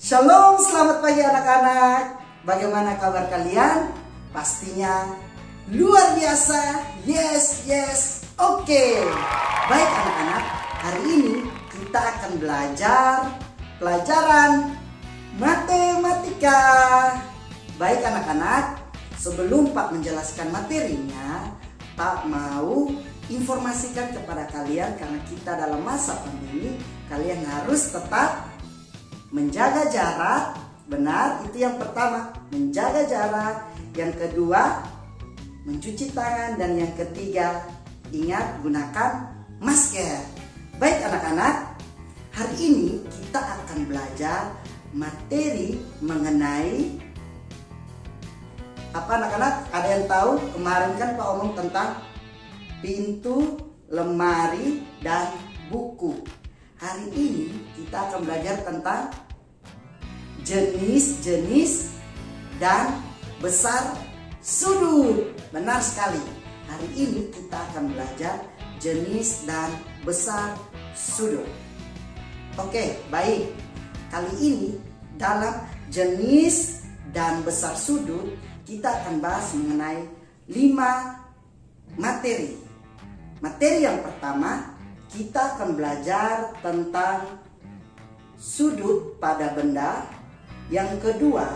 Shalom, selamat pagi anak-anak. Bagaimana kabar kalian? Pastinya luar biasa. Yes. Oke. Baik anak-anak, hari ini kita akan belajar pelajaran matematika. Baik anak-anak, sebelum Pak menjelaskan materinya, Pak mau informasikan kepada kalian karena kita dalam masa pandemi, kalian harus tetap menjaga jarak. Benar, itu yang pertama, menjaga jarak. Yang kedua, mencuci tangan. Dan yang ketiga, ingat gunakan masker. Baik anak-anak, hari ini kita akan belajar materi mengenai apa anak-anak? Ada yang tahu? Kemarin kan Pak omong tentang pintu, lemari, dan buku. Hari ini kita akan belajar tentang jenis-jenis dan besar sudut. Benar sekali. Hari ini kita akan belajar jenis dan besar sudut. Oke, baik. Kali ini dalam jenis dan besar sudut kita akan bahas mengenai 5 materi. Materi yang pertama, kita akan belajar tentang sudut pada benda. Yang kedua,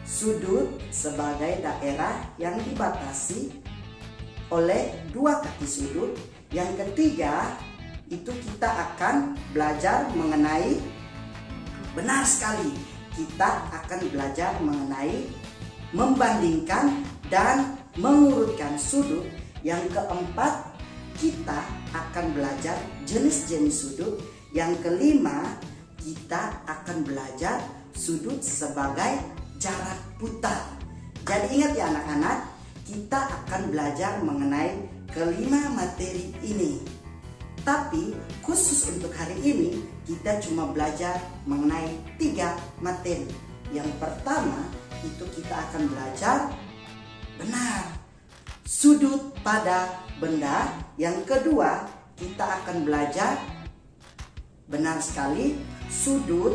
sudut sebagai daerah yang dibatasi oleh 2 kaki sudut. Yang ketiga, itu kita akan belajar mengenai, benar sekali, kita akan belajar mengenai membandingkan dan mengurutkan sudut. Yang keempat, kita akan belajar jenis-jenis sudut. Yang kelima, kita akan belajar sudut sebagai jarak putar. Jadi ingat ya anak-anak, kita akan belajar mengenai kelima materi ini. Tapi khusus untuk hari ini kita cuma belajar mengenai 3 materi. Yang pertama itu kita akan belajar benar sudut pada benda. Yang kedua kita akan belajar benar sekali sudut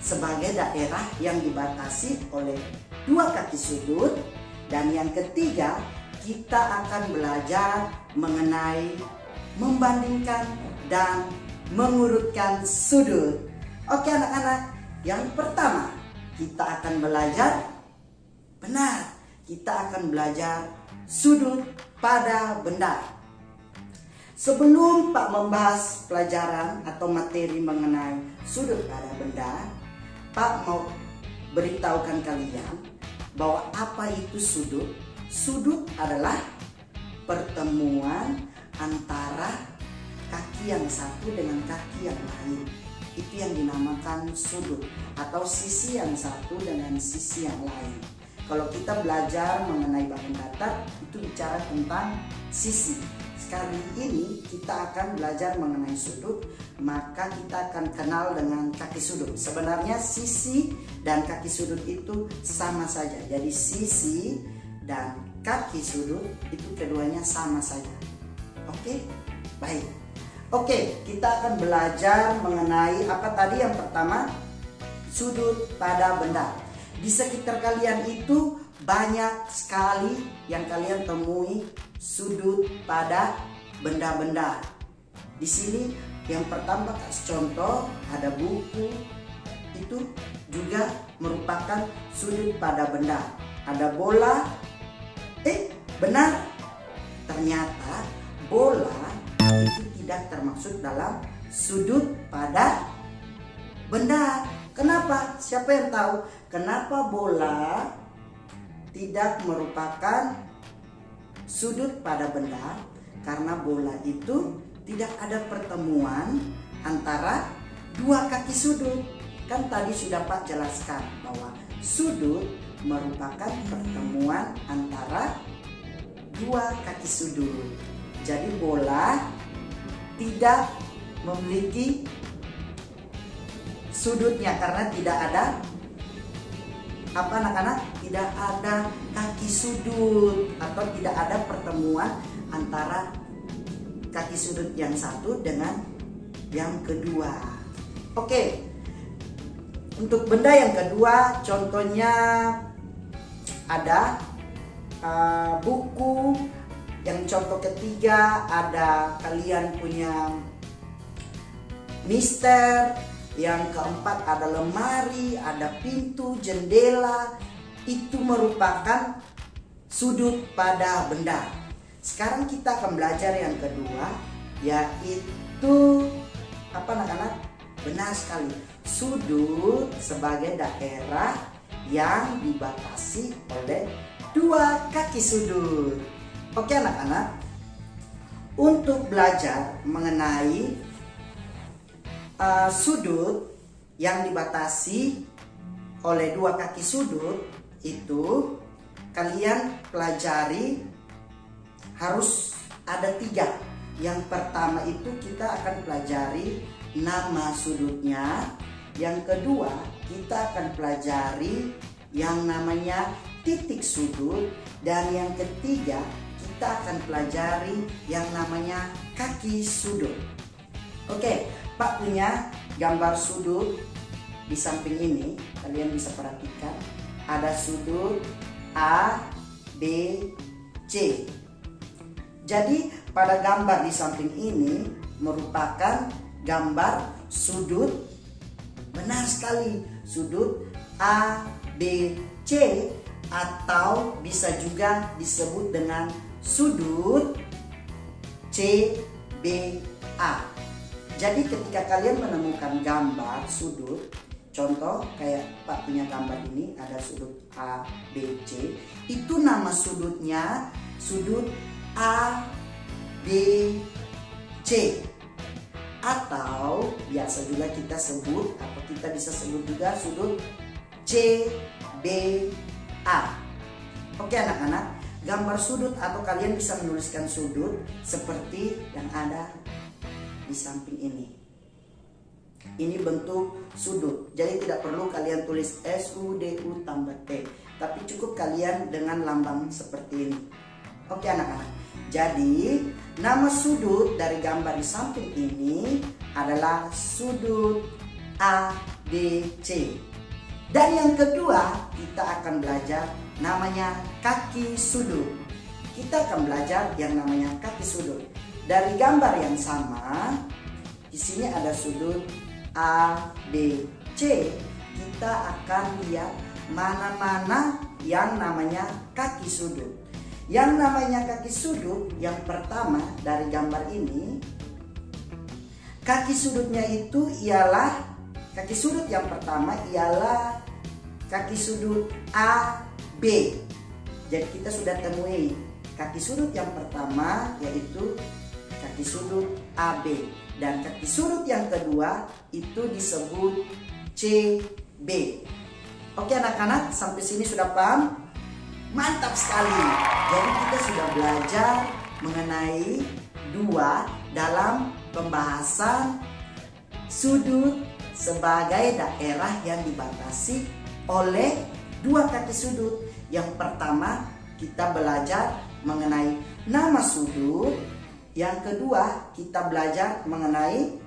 sebagai daerah yang dibatasi oleh 2 kaki sudut. Dan yang ketiga, kita akan belajar mengenai membandingkan dan mengurutkan sudut. Oke anak-anak, yang pertama kita akan belajar benar, kita akan belajar sudut pada benda. Sebelum Pak membahas pelajaran atau materi mengenai sudut pada benda, Pak mau beritahukan kalian bahwa apa itu sudut. Sudut adalah pertemuan antara kaki yang satu dengan kaki yang lain. Itu yang dinamakan sudut, atau sisi yang satu dengan sisi yang lain. Kalau kita belajar mengenai bangun datar, itu bicara tentang sisi. Kali ini kita akan belajar mengenai sudut, maka kita akan kenal dengan kaki sudut. Sebenarnya sisi dan kaki sudut itu sama saja. Jadi sisi dan kaki sudut itu keduanya sama saja. Oke? Baik. Oke, kita akan belajar mengenai apa tadi yang pertama? Sudut pada benda. Di sekitar kalian itu banyak sekali yang kalian temui sudut pada benda-benda. Di sini yang pertama kasih contoh, ada buku, itu juga merupakan sudut pada benda. Ada bola, benar, ternyata bola itu tidak termasuk dalam sudut pada benda. Kenapa? Siapa yang tahu kenapa bola tidak merupakan sudut pada benda? Karena bola itu tidak ada pertemuan antara 2 kaki sudut. Kan tadi sudah Pak jelaskan bahwa sudut merupakan pertemuan antara 2 kaki sudut. Jadi bola tidak memiliki sudutnya karena tidak ada apa anak-anak? Tidak ada kaki sudut atau tidak ada pertemuan antara kaki sudut yang satu dengan yang kedua. Oke. Untuk benda yang kedua, contohnya ada buku. Yang contoh ketiga ada kalian punya mister. Yang keempat ada lemari, ada pintu, jendela. Itu merupakan sudut pada benda. Sekarang kita akan belajar yang kedua, yaitu apa anak-anak? Benar sekali, sudut sebagai daerah yang dibatasi oleh dua kaki sudut. Oke anak-anak, untuk belajar mengenai sudut yang dibatasi oleh dua kaki sudut itu, kalian pelajari harus ada 3. Yang pertama itu kita akan pelajari nama sudutnya. Yang kedua kita akan pelajari yang namanya titik sudut. Dan yang ketiga kita akan pelajari yang namanya kaki sudut. Oke, Pak punya gambar sudut di samping ini. Kalian bisa perhatikan ada sudut A, B, C. Jadi pada gambar di samping ini merupakan gambar sudut. Benar sekali, sudut A, B, C, atau bisa juga disebut dengan sudut C, B, A. Jadi ketika kalian menemukan gambar sudut, contoh kayak Pak punya gambar ini, ada sudut A, B, C, itu nama sudutnya sudut A, B, C. Atau biasa juga kita sebut, atau kita bisa sebut juga sudut C, B, A. Oke anak-anak, gambar sudut atau kalian bisa menuliskan sudut seperti yang ada di samping ini. Ini bentuk sudut, jadi tidak perlu kalian tulis SUDU tambah T, tapi cukup kalian dengan lambang seperti ini. Oke anak-anak, jadi nama sudut dari gambar di samping ini adalah sudut ABC. Dan yang kedua kita akan belajar namanya kaki sudut. Kita akan belajar yang namanya kaki sudut. Dari gambar yang sama, di sini ada sudut ABC. Kita akan lihat mana-mana yang namanya kaki sudut. Yang namanya kaki sudut yang pertama dari gambar ini, kaki sudutnya itu ialah, kaki sudut yang pertama ialah kaki sudut AB. Jadi kita sudah temui kaki sudut yang pertama yaitu kaki sudut AB. Dan kaki sudut yang kedua itu disebut CB. Oke anak-anak, sampai sini sudah paham? Mantap sekali. Jadi kita sudah belajar mengenai dua dalam pembahasan sudut sebagai daerah yang dibatasi oleh dua kaki sudut. Yang pertama kita belajar mengenai nama sudut. Yang kedua kita belajar mengenai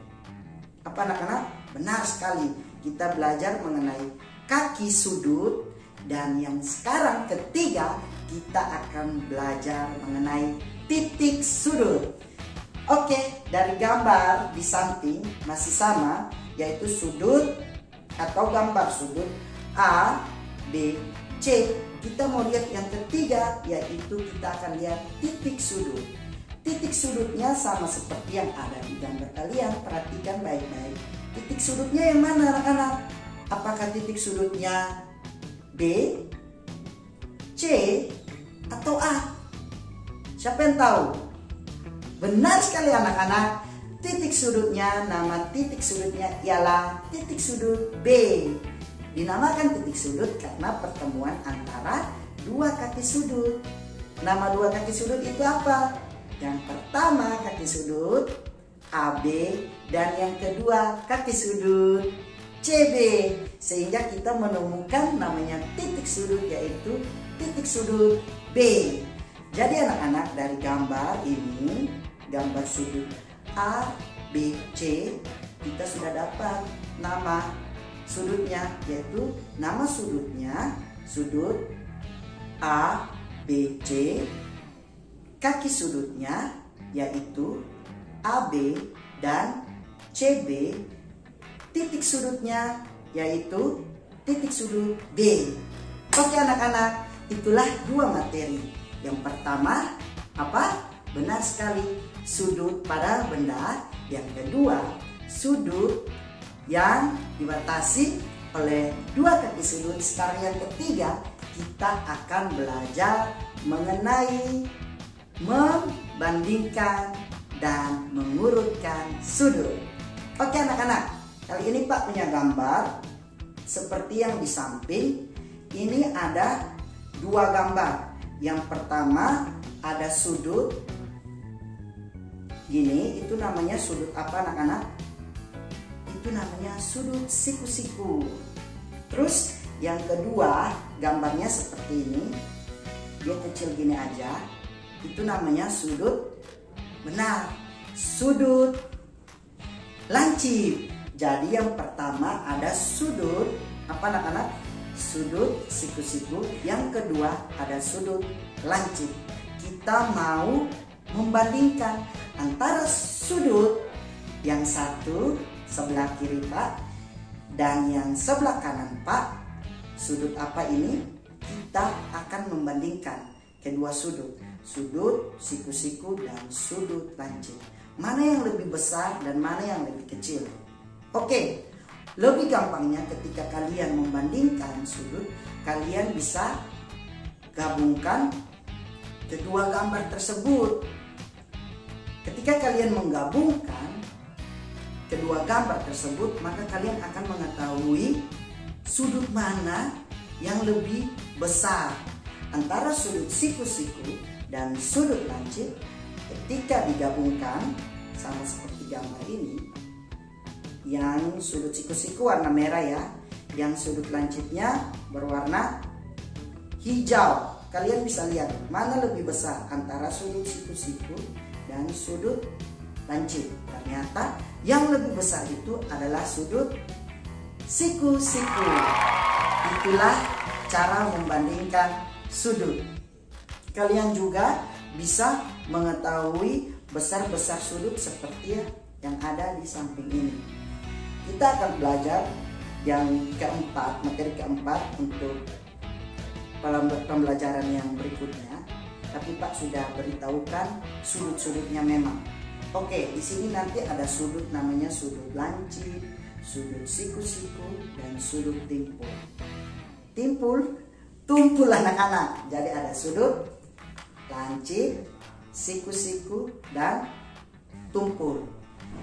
apa anak-anak? Benar sekali, kita belajar mengenai kaki sudut. Dan yang sekarang ketiga kita akan belajar mengenai titik sudut. Oke, dari gambar di samping masih sama, yaitu sudut atau gambar sudut A, B, C. Kita mau lihat yang ketiga, yaitu kita akan lihat titik sudut. Titik sudutnya sama seperti yang ada di gambar kalian. Perhatikan baik-baik. Titik sudutnya yang mana anak-anak? Apakah titik sudutnya B, C, atau A? Siapa yang tahu? Benar sekali anak-anak. Titik sudutnya, nama titik sudutnya ialah titik sudut B. Dinamakan titik sudut karena pertemuan antara dua kaki sudut. Nama dua kaki sudut itu apa? Yang pertama kaki sudut AB dan yang kedua kaki sudut CB. Sehingga kita menemukan namanya titik sudut, yaitu titik sudut B. Jadi anak-anak, dari gambar ini, gambar sudut A, B, C, kita sudah dapat nama sudutnya, yaitu nama sudutnya sudut A, B, C. Kaki sudutnya yaitu AB dan CB. Titik sudutnya yaitu titik sudut B. Oke anak-anak, itulah dua materi. Yang pertama apa? Benar sekali, sudut pada benda. Yang kedua, sudut yang dibatasi oleh dua kaki sudut. Sekarang yang ketiga, kita akan belajar mengenai membandingkan dan mengurutkan sudut. Oke anak-anak, kali ini Pak punya gambar seperti yang di samping. Ini ada dua gambar. Yang pertama ada sudut gini, itu namanya sudut apa anak-anak? Itu namanya sudut siku-siku. Terus yang kedua gambarnya seperti ini, dia kecil gini aja, itu namanya sudut benar, sudut lancip. Jadi yang pertama ada sudut apa anak-anak? Sudut siku-siku. Yang kedua ada sudut lancip. Kita mau membandingkan antara sudut yang satu sebelah kiri Pak dan yang sebelah kanan Pak. Sudut apa ini? Kita akan membandingkan kedua sudut, sudut siku-siku dan sudut lancip. Mana yang lebih besar dan mana yang lebih kecil? Oke, lebih gampangnya ketika kalian membandingkan sudut, kalian bisa gabungkan kedua gambar tersebut. Ketika kalian menggabungkan kedua gambar tersebut, maka kalian akan mengetahui sudut mana yang lebih besar. Antara sudut siku-siku dan sudut lancip, ketika digabungkan sama seperti gambar ini, yang sudut siku-siku warna merah ya, yang sudut lancipnya berwarna hijau. Kalian bisa lihat mana lebih besar antara sudut siku-siku dan sudut lancip. Ternyata yang lebih besar itu adalah sudut siku-siku. Itulah cara membandingkan sudut. Kalian juga bisa mengetahui besar-besar sudut seperti yang ada di samping ini. Kita akan belajar yang keempat, materi keempat untuk pembelajaran yang berikutnya. Tapi Pak sudah beritahukan sudut-sudutnya memang. Oke, di sini nanti ada sudut namanya sudut lancip, sudut siku-siku, dan sudut timpul. Tumpul anak-anak. Jadi ada sudut lancip, siku-siku, dan tumpul.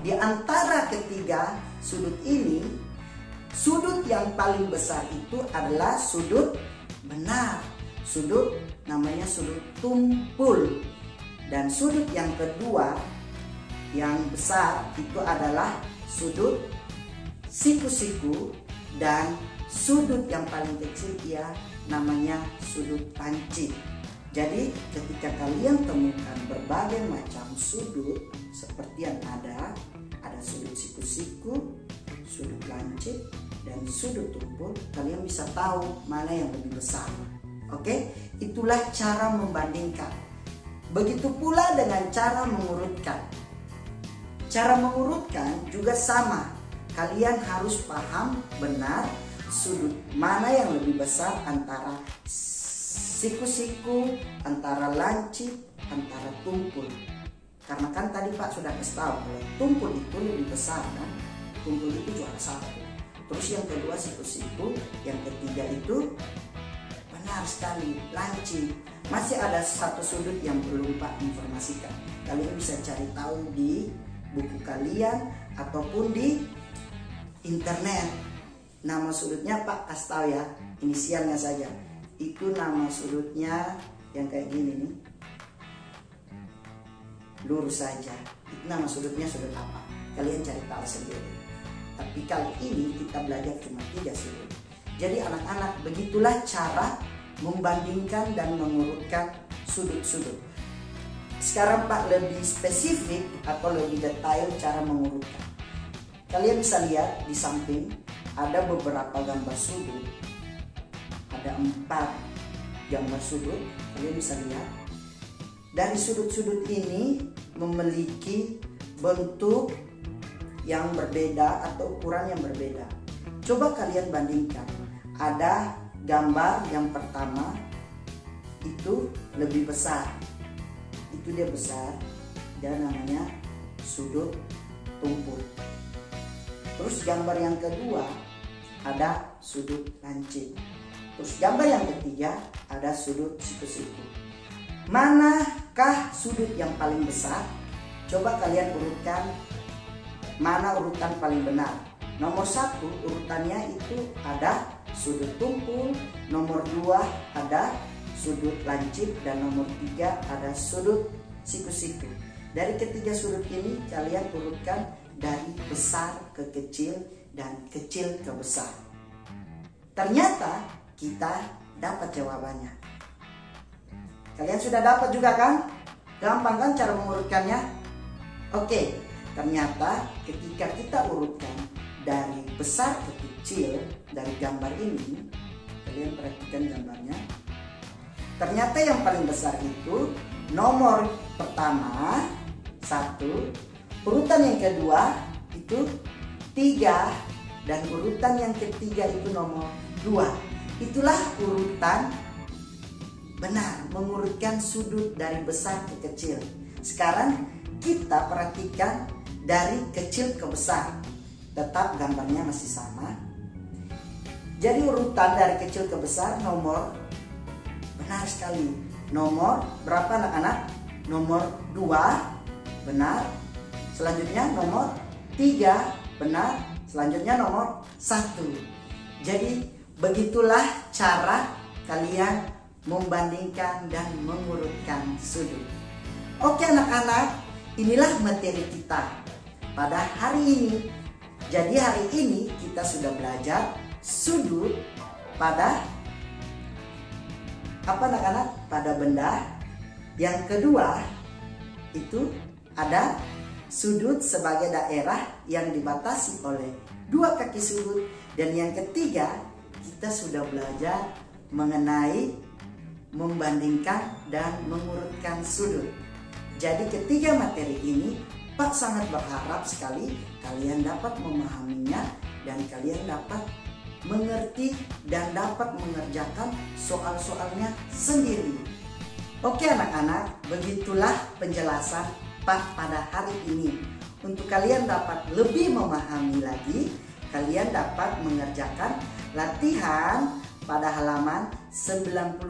Di antara ketiga sudut ini, sudut yang paling besar itu adalah sudut benar. Sudut namanya sudut tumpul. Dan sudut yang kedua yang besar itu adalah sudut siku-siku, dan sudut yang paling kecil ya namanya sudut lancip. Jadi ketika kalian temukan berbagai macam sudut seperti yang ada sudut siku-siku, sudut lancip, dan sudut tumpul, kalian bisa tahu mana yang lebih besar. Oke, itulah cara membandingkan. Begitu pula dengan cara mengurutkan. Cara mengurutkan juga sama. Kalian harus paham benar sudut mana yang lebih besar antara siku-siku, antara lancip, antara tumpul. Karena kan tadi Pak sudah kasih tahu kalau tumpul itu lebih besar kan. Tumpul itu juara satu. Terus yang kedua siku-siku, yang ketiga itu benar sekali lancip. Masih ada satu sudut yang belum Pak informasikan. Kalian bisa cari tahu di buku kalian ataupun di internet. Nama sudutnya Pak kasih tahu ya, inisialnya saja. Itu nama sudutnya yang kayak gini nih. Lurus saja. Itu nama sudutnya sudut apa? Kalian cari tahu sendiri. Tapi kali ini kita belajar cuma 3 sudut. Jadi anak-anak, begitulah cara membandingkan dan mengurutkan sudut-sudut. Sekarang Pak lebih spesifik atau lebih detail cara mengurutkan. Kalian bisa lihat di samping ada beberapa gambar sudut. Ada 4 gambar sudut, kalian bisa lihat. Dari sudut-sudut ini memiliki bentuk yang berbeda atau ukuran yang berbeda. Coba kalian bandingkan. Ada gambar yang pertama itu lebih besar. Itu dia besar, dia namanya sudut tumpul. Terus gambar yang kedua ada sudut lancip. Terus gambar yang ketiga ada sudut siku-siku. Manakah sudut yang paling besar? Coba kalian urutkan mana urutan paling benar. Nomor 1 urutannya itu ada sudut tumpul, nomor 2 ada sudut lancip, dan nomor 3 ada sudut siku-siku. Dari ketiga sudut ini kalian urutkan dari besar ke kecil dan kecil ke besar. Ternyata kita dapat jawabannya. Kalian sudah dapat juga kan? Gampang kan cara mengurutkannya? Oke, ternyata ketika kita urutkan dari besar ke kecil dari gambar ini, kalian perhatikan gambarnya. Ternyata yang paling besar itu nomor pertama 1, urutan yang kedua itu 3, dan urutan yang ketiga itu nomor 2. Itulah urutan benar mengurutkan sudut dari besar ke kecil. Sekarang kita perhatikan dari kecil ke besar. Tetap gambarnya masih sama. Jadi urutan dari kecil ke besar nomor, benar sekali. Nomor berapa anak-anak? Nomor 2, benar. Selanjutnya nomor 3, benar. Selanjutnya nomor 1. Jadi begitulah cara kalian membandingkan dan mengurutkan sudut. Oke anak-anak, inilah materi kita pada hari ini. Jadi hari ini kita sudah belajar sudut pada apa anak-anak? Pada benda. Yang kedua itu ada sudut sebagai daerah yang dibatasi oleh 2 kaki sudut. Dan yang ketiga kita sudah belajar mengenai membandingkan dan mengurutkan sudut. Jadi ketiga materi ini Pak sangat berharap sekali kalian dapat memahaminya dan kalian dapat mengerti dan dapat mengerjakan soal-soalnya sendiri. Oke anak-anak, begitulah penjelasan Pak pada hari ini. Untuk kalian dapat lebih memahami lagi, kalian dapat mengerjakan latihan pada halaman 99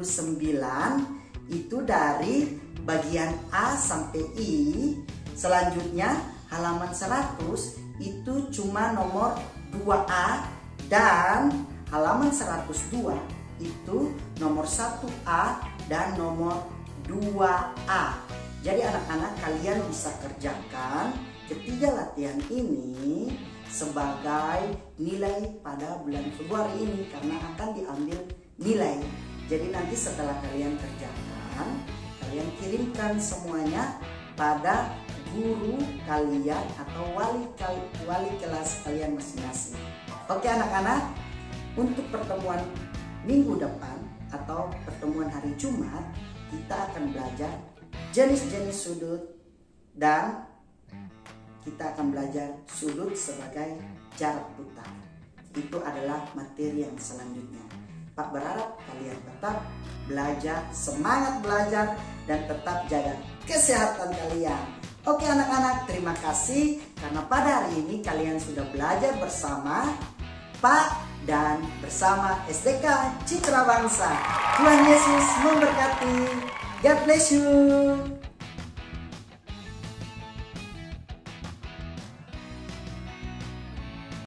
itu dari bagian A sampai I. Selanjutnya halaman 100 itu cuma nomor 2A, dan halaman 102 itu nomor 1A dan nomor 2A. Jadi anak-anak kalian bisa kerjakan ketiga latihan ini sebagai nilai pada bulan Februari ini karena akan diambil nilai. Jadi nanti setelah kalian kerjakan, kalian kirimkan semuanya pada guru kalian atau wali kelas kalian masing-masing. Oke anak-anak, untuk pertemuan minggu depan atau pertemuan hari Jumat, kita akan belajar jenis-jenis sudut dan kita akan belajar sudut sebagai jarak putar. Itu adalah materi yang selanjutnya. Pak berharap kalian tetap belajar, semangat belajar, dan tetap jaga kesehatan kalian. Oke anak-anak, terima kasih karena pada hari ini kalian sudah belajar bersama Pak dan bersama SDK Citra Bangsa. Tuhan Yesus memberkati. God bless you.